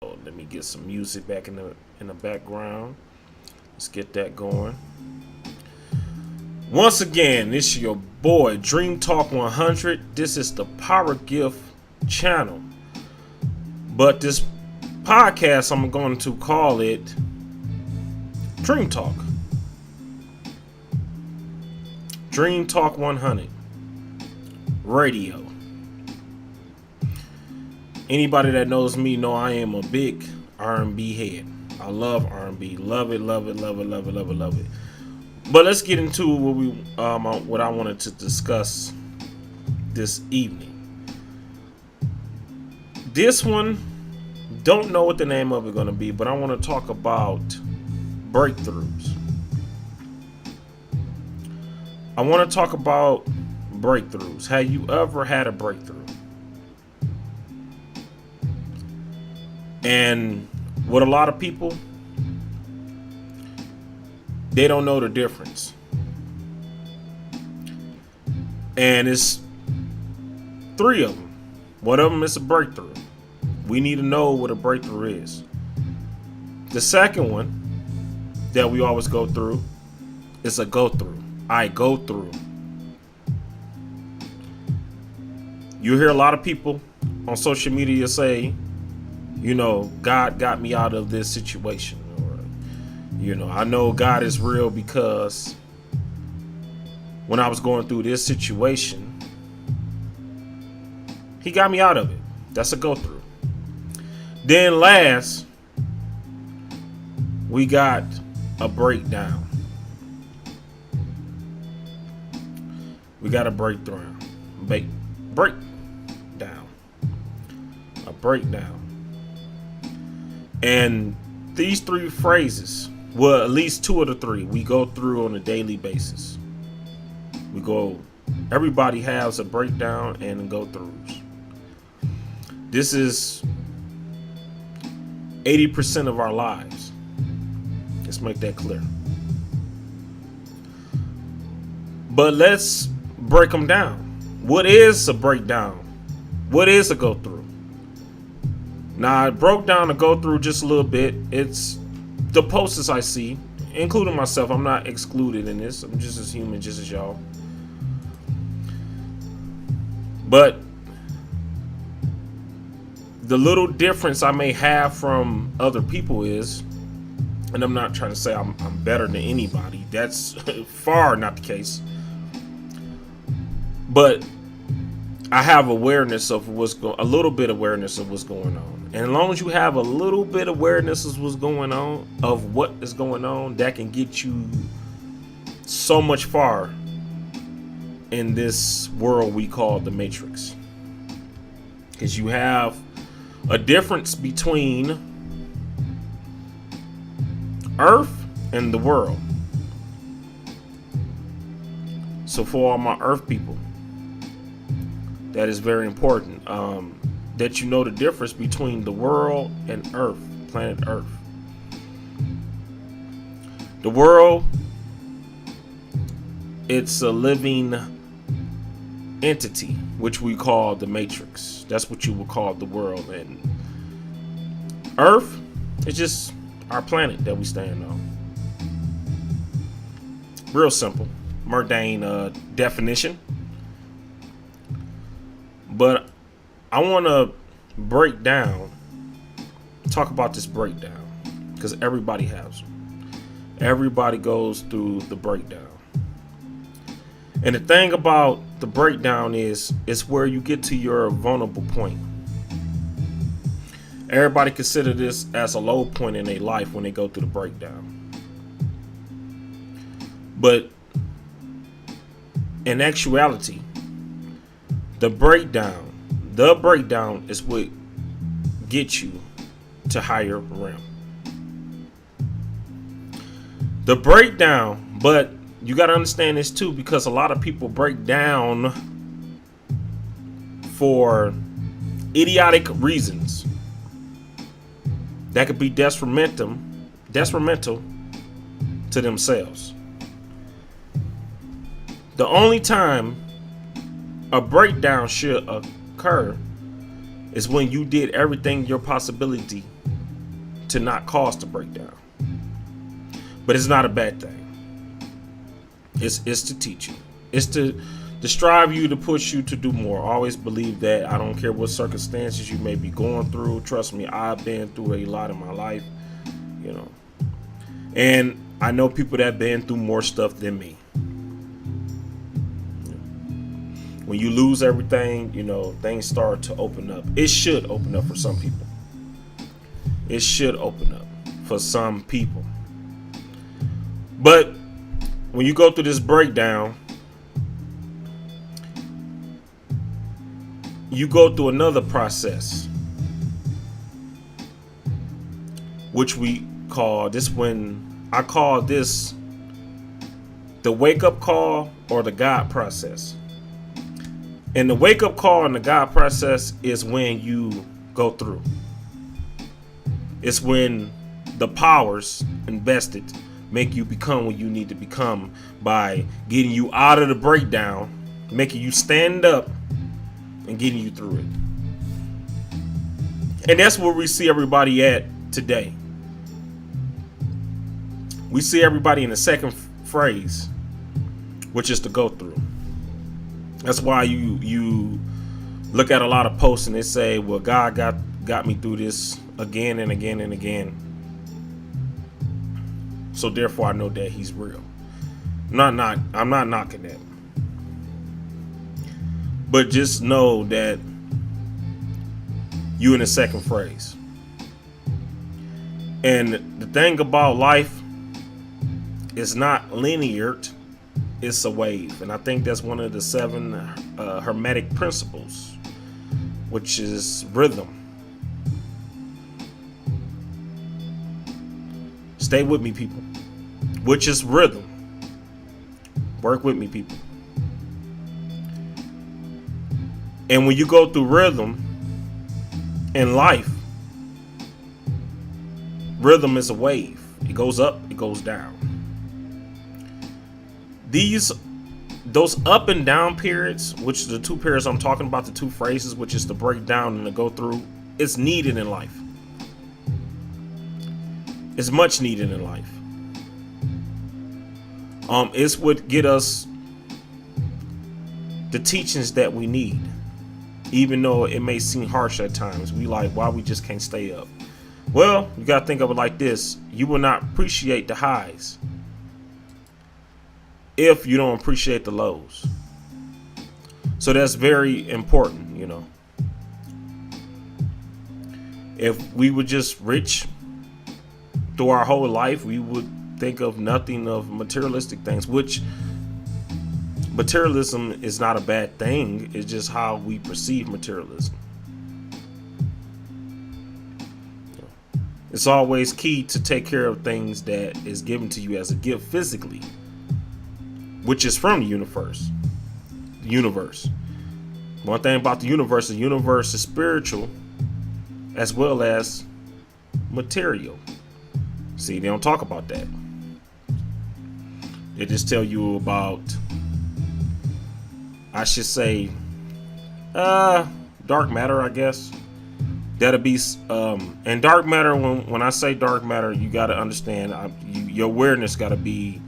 Let me get some music back in the background. Let's get that going. Once again, this is your boy Dream Talk 100. This is the Power Gift channel. But this podcast, I'm going to call it Dream Talk. Dream Talk 100 Radio. Anybody that knows me know I am a big R&B head. I love R&B. Love it, love it, love it, love it, love it, love it. But let's get into what I wanted to discuss this evening. This one, don't know what the name of it going to be, but I want to talk about breakthroughs. I want to talk about breakthroughs. Have you ever had a breakthrough? And with a lot of people, they don't know the difference. And it's three of them. One of them is a breakthrough. We need to know what a breakthrough is. The second one that we always go through is a go through. I go through. You hear a lot of people on social media say, God got me out of this situation. Or, I know God is real because when I was going through this situation, He got me out of it. That's a go through. Then last, we got a breakdown. We got a breakthrough. Breakdown. A breakdown. And these three phrases, well, at least two of the three, we go through on a daily basis. Everybody has a breakdown and go throughs. This is 80% of our lives. Let's make that clear. But let's break them down. What is a breakdown? What is a go through? Now, I broke down the go through just a little bit. It's the posts I see, including myself. I'm not excluded in this. I'm just as human, just as y'all. But the little difference I may have from other people is, and I'm not trying to say I'm better than anybody. That's far not the case. But I have awareness of a little bit awareness of what's going on. And as long as you have a little bit awareness of what's going on, that can get you so much far in this world we call the Matrix. Because you have a difference between Earth and the world. So for all my Earth people, that is very important. That you know the difference between the world and Earth, planet Earth. The world, it's a living entity, which we call the Matrix. That's what you would call the world. And Earth is just our planet that we stand on. Real simple, mundane definition. But I want to talk about this breakdown, because everybody has them. Everybody goes through the breakdown. And the thing about the breakdown is, it's where you get to your vulnerable point. Everybody consider this as a low point in their life when they go through the breakdown. But in actuality, the breakdown is what gets you to higher realm. The breakdown, but you got to understand this too, because a lot of people break down for idiotic reasons that could be detrimental to themselves. The only time a breakdown should occur is when you did everything in your possibility to not cause the breakdown. But it's not a bad thing. It's to teach you. It's to strive you, to push you to do more. Always believe that. I don't care what circumstances you may be going through. Trust me, I've been through a lot in my life, you know. And I know people that have been through more stuff than me. When you lose everything, you know, things start to open up. It should open up for some people. It should open up for some people. But when you go through this breakdown, you go through another process, which we call this, when I call this the wake up call or the God process. And the wake up call and the God process is when you go through. It's when the powers invested make you become what you need to become by getting you out of the breakdown, making you stand up, and getting you through it. And that's where we see everybody at today. We see everybody in the second phrase, which is to go through. That's why you look at a lot of posts and they say, well, God got me through this again and again and again, so therefore I know that he's real. I'm not knocking that. But just know that you in the second phrase. And the thing about life is not linear, it's a wave. And I think that's one of the 7 hermetic principles, which is rhythm. Stay with me, people. Which is rhythm. Work with me, people. And when you go through rhythm in life, rhythm is a wave. It goes up, it goes down. Those up and down periods, which are the 2 periods I'm talking about, the 2 phrases, which is to break down and to go through, it's needed in life. It's much needed in life. It's what get us the teachings that we need. Even though it may seem harsh at times, we like, why we just can't stay up? Well, you got to think of it like this. You will not appreciate the highs if you don't appreciate the lows. So that's very important, you know. If we were just rich through our whole life, we would think of nothing of materialistic things, which materialism is not a bad thing. It's just how we perceive materialism. It's always key to take care of things that is given to you as a gift physically, which is from the universe. The universe. One thing about the universe is spiritual as well as material. See, they don't talk about that. They just tell you about, I should say, dark matter, I guess. That'll be, and dark matter, when I say dark matter, you got to understand, your awareness got to be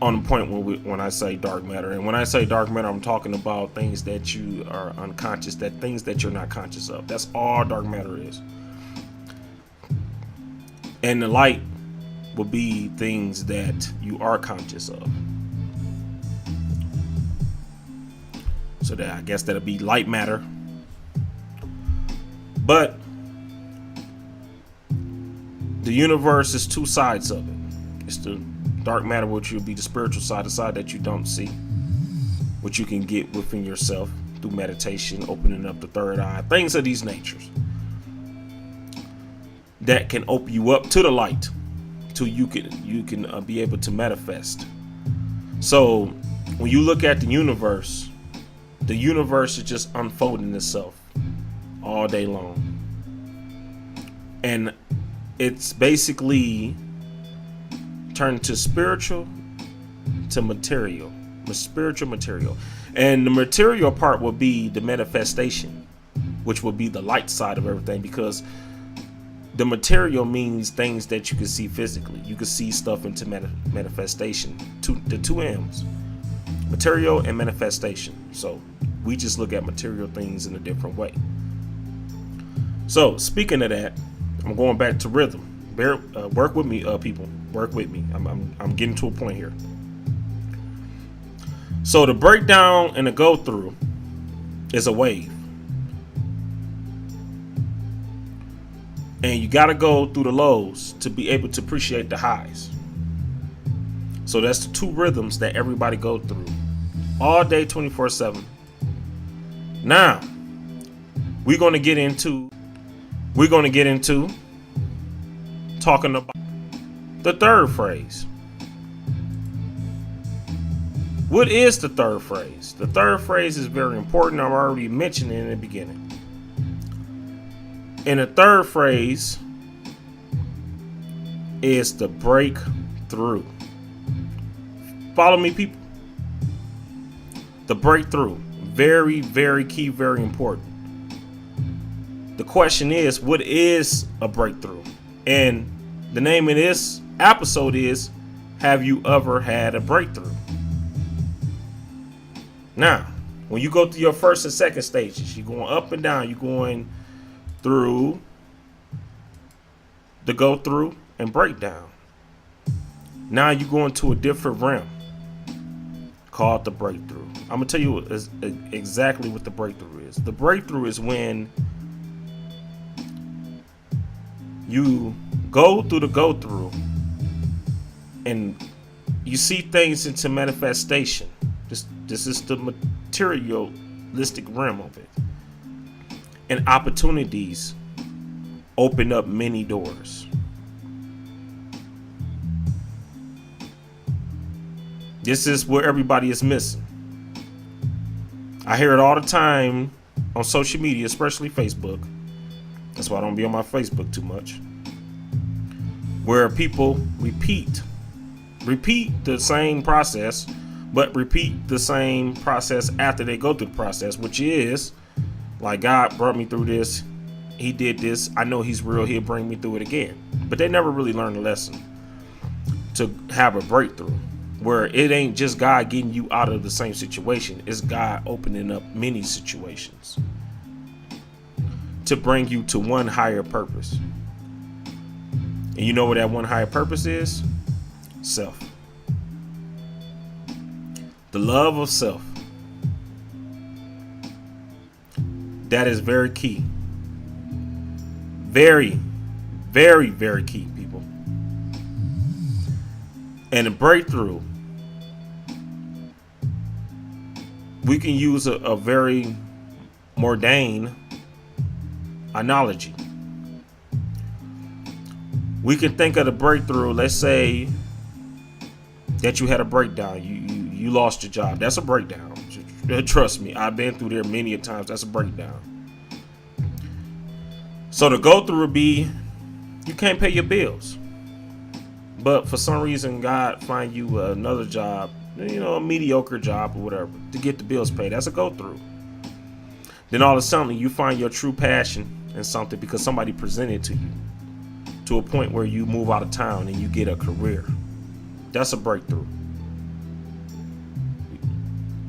on the point when I say dark matter. And when I say dark matter, I'm talking about things that you are unconscious, that things that you're not conscious of. That's all dark matter is. And the light will be things that you are conscious of. So that, I guess that'll be light matter. But the universe is 2 sides of it. It's the dark matter, which will be the spiritual side, the side that you don't see, which you can get within yourself through meditation, opening up the third eye, things of these natures that can open you up to the light, till you can be able to manifest. So when you look at the universe is just unfolding itself all day long, and it's basically turned to spiritual to material, and the material part will be the manifestation. which will be the light side of everything, because the material means things that you can see physically. You can see stuff into manifestation. The two M's, material and manifestation. So we just look at material things in a different way. So speaking of that, I'm going back to rhythm. Work with me, people. Work with me. I'm getting to a point here. So the breakdown and the go through is a wave. And you got to go through the lows to be able to appreciate the highs. So that's the two rhythms that everybody go through all day, 24/7. Now, we're going to get into talking about the third phrase. What is the third phrase? The third phrase is very important. I've already mentioned it in the beginning. And the third phrase is the breakthrough. Follow me, people. The breakthrough. Very, very key, very important. The question is, what is a breakthrough? And the name of this episode is, have you ever had a breakthrough? Now, when you go through your first and second stages, you're going up and down, you're going through the go through and breakdown. Now you go into a different realm called the breakthrough. I'm gonna tell you exactly what the breakthrough is. The breakthrough is when you go through the go through and you see things into manifestation. This is the materialistic realm of it. And opportunities open up many doors. This is where everybody is missing. I hear it all the time on social media, especially Facebook. That's why I don't be on my Facebook too much. Where people repeat the same process, but repeat the same process after they go through the process, which is, like, God brought me through this. He did this. I know he's real. He'll bring me through it again. But they never really learned a lesson to have a breakthrough where it ain't just God getting you out of the same situation. It's God opening up many situations to bring you to one higher purpose. And you know what that one higher purpose is? Self. The love of self. That is very key. Very, very, very key, people. And a breakthrough, we can use a very mundane analogy. We can think of the breakthrough. Let's say that you had a breakdown. You lost your job. That's a breakdown. Trust me, I've been through there many a times. That's a breakdown. So the go through would be, you can't pay your bills, but for some reason God find you another job, a mediocre job or whatever, to get the bills paid. That's a go through. Then all of a sudden you find your true passion in something because somebody presented to you, to a point where you move out of town and you get a career. That's a breakthrough.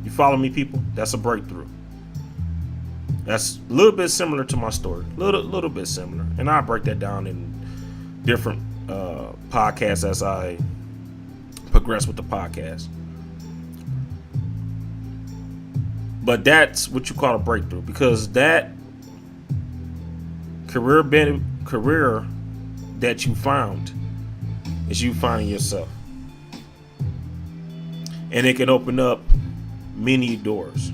You follow me, people? That's a breakthrough. That's a little bit similar to my story. Little bit similar. And I'll break that down in different podcasts as I progress with the podcast. But that's what you call a breakthrough, because that career that you found is you finding yourself. And it can open up many doors.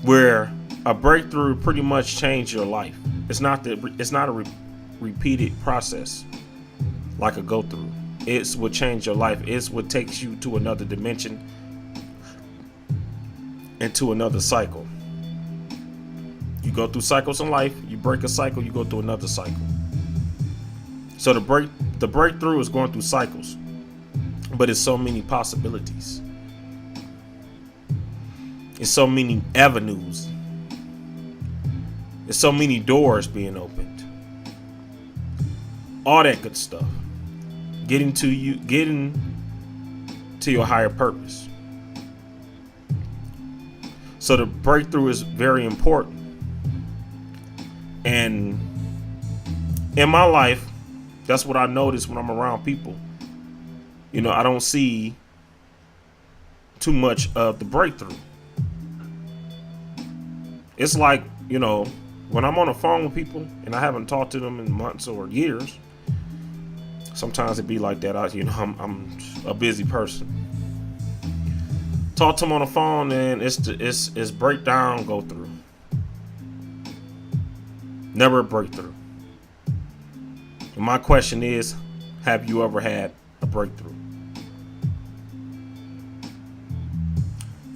Where a breakthrough pretty much changed your life. It's not a repeated process like a go through. It's what changed your life. It's what takes you to another dimension and to another cycle. You go through cycles in life. You break a cycle. You go through another cycle. So the breakthrough is going through cycles, but it's so many possibilities. There's so many avenues. There's so many doors being opened. All that good stuff. Getting to your higher purpose. So the breakthrough is very important. And in my life, that's what I notice when I'm around people. You know, I don't see too much of the breakthrough. It's like, you know, when I'm on the phone with people and I haven't talked to them in months or years, sometimes it be like that. I'm a busy person. Talk to them on the phone and it's breakdown, go through. Never a breakthrough. And my question is, have you ever had a breakthrough?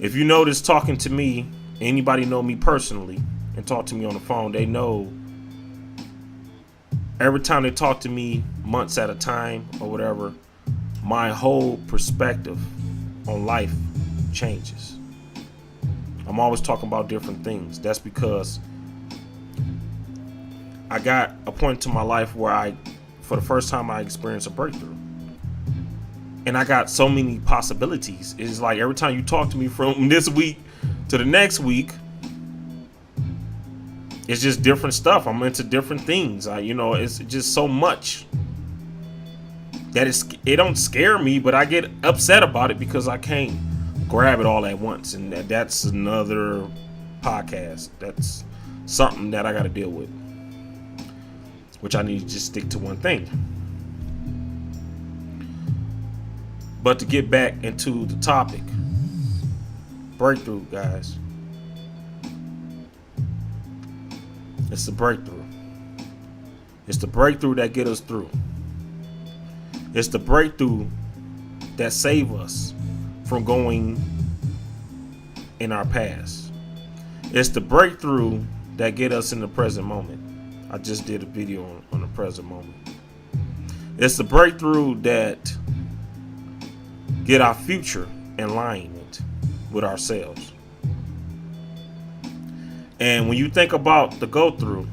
If you notice talking to me, anybody know me personally and talk to me on the phone, they know every time they talk to me months at a time or whatever, my whole perspective on life changes. I'm always talking about different things. That's because I got a point to my life where for the first time, I experienced a breakthrough. And I got so many possibilities. It's like every time you talk to me from this week to the next week, it's just different stuff. I'm into different things. It's just so much that it don't scare me, but I get upset about it because I can't grab it all at once. And that's another podcast. That's something that I got to deal with, which I need to just stick to one thing. But to get back into the topic, breakthrough, guys. It's the breakthrough. It's the breakthrough that get us through. It's the breakthrough that save us from going in our past. It's the breakthrough that get us in the present moment. I just did a video on the present moment. It's the breakthrough that get our future in alignment with ourselves. And when you think about the go through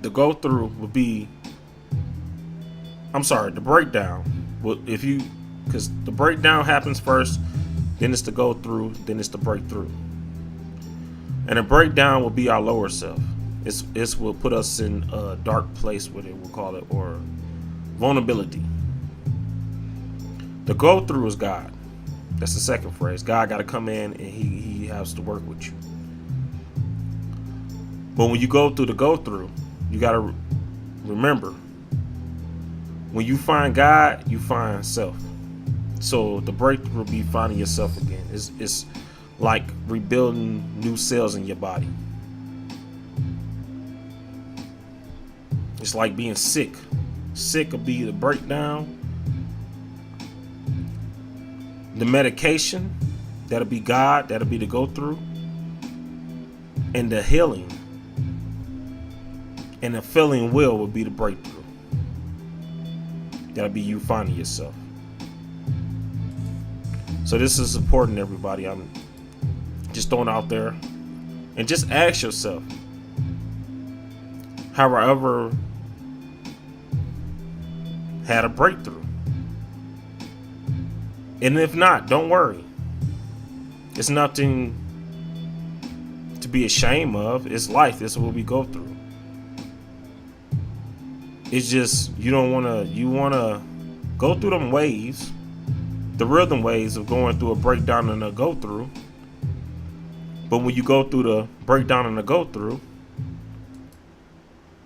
would be, the breakdown. Because the breakdown happens first, then it's the go through, then it's the breakthrough. And the breakdown will be our lower self. It will put us in a dark place, what we'll call it, or vulnerability. The go through is God. That's the second phrase. God got to come in and he has to work with you. But when you go through the go through, you got to remember, when you find God, you find self. So the breakthrough will be finding yourself again. It's like rebuilding new cells in your body. It's like being sick. Sick will be the breakdown. The medication, that'll be God, that'll be the go through. And the healing and the feeling will be the breakthrough. That'll be you finding yourself. So this is important, everybody. I'm just throwing out there. And just ask yourself, have I ever had a breakthrough? And if not, don't worry. It's nothing to be ashamed of. It's life. It's what we go through. It's just you want to go through them waves, the rhythm waves of going through a breakdown and a go through. But when you go through the breakdown and the go through,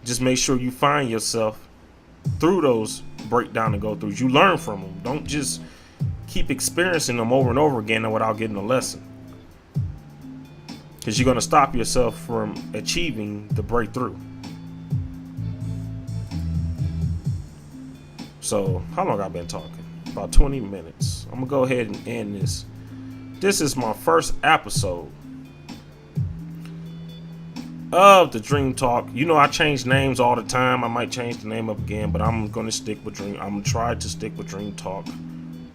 just make sure you find yourself through those breakdown and go throughs. You learn from them. Don't just keep experiencing them over and over again without getting a lesson, because you're going to stop yourself from achieving the breakthrough. So how long I've been talking? About 20 minutes. I'm gonna go ahead and end this. This is my first episode of the Dream Talk. You know I change names all the time. I might change the name up again, but I'm gonna stick with I'm gonna try to stick with Dream Talk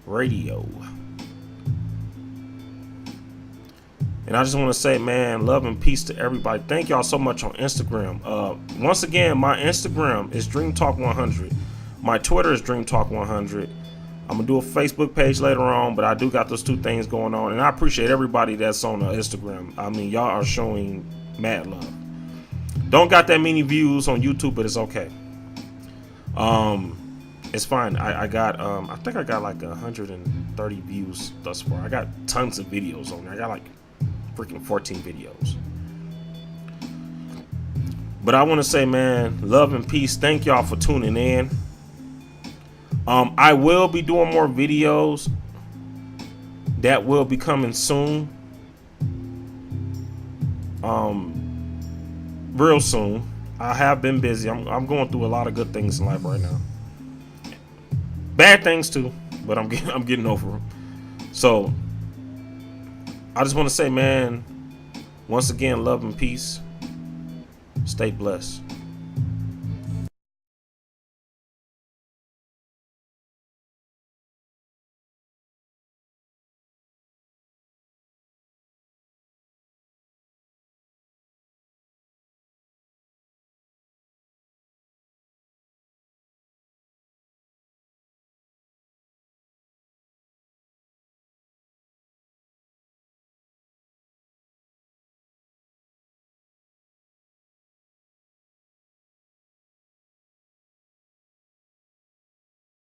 Radio. And I just want to say, man, love and peace to everybody. Thank y'all so much on Instagram. Once again, my Instagram is Dreamtalk100. My Twitter is Dreamtalk100. I'm going to do a Facebook page later on, but I do got those two things going on. And I appreciate everybody that's on Instagram. I mean, y'all are showing mad love. Don't got that many views on YouTube, but it's okay. It's fine. I think I got like 130 views thus far. I got tons of videos on there. I got like freaking 14 videos. But I want to say, man, love and peace. Thank y'all for tuning in. I will be doing more videos that will be coming soon. Real soon. I have been busy. I'm going through a lot of good things in life right now. Bad things too, but I'm getting over them. So I just want to say, man, once again, love and peace. Stay blessed.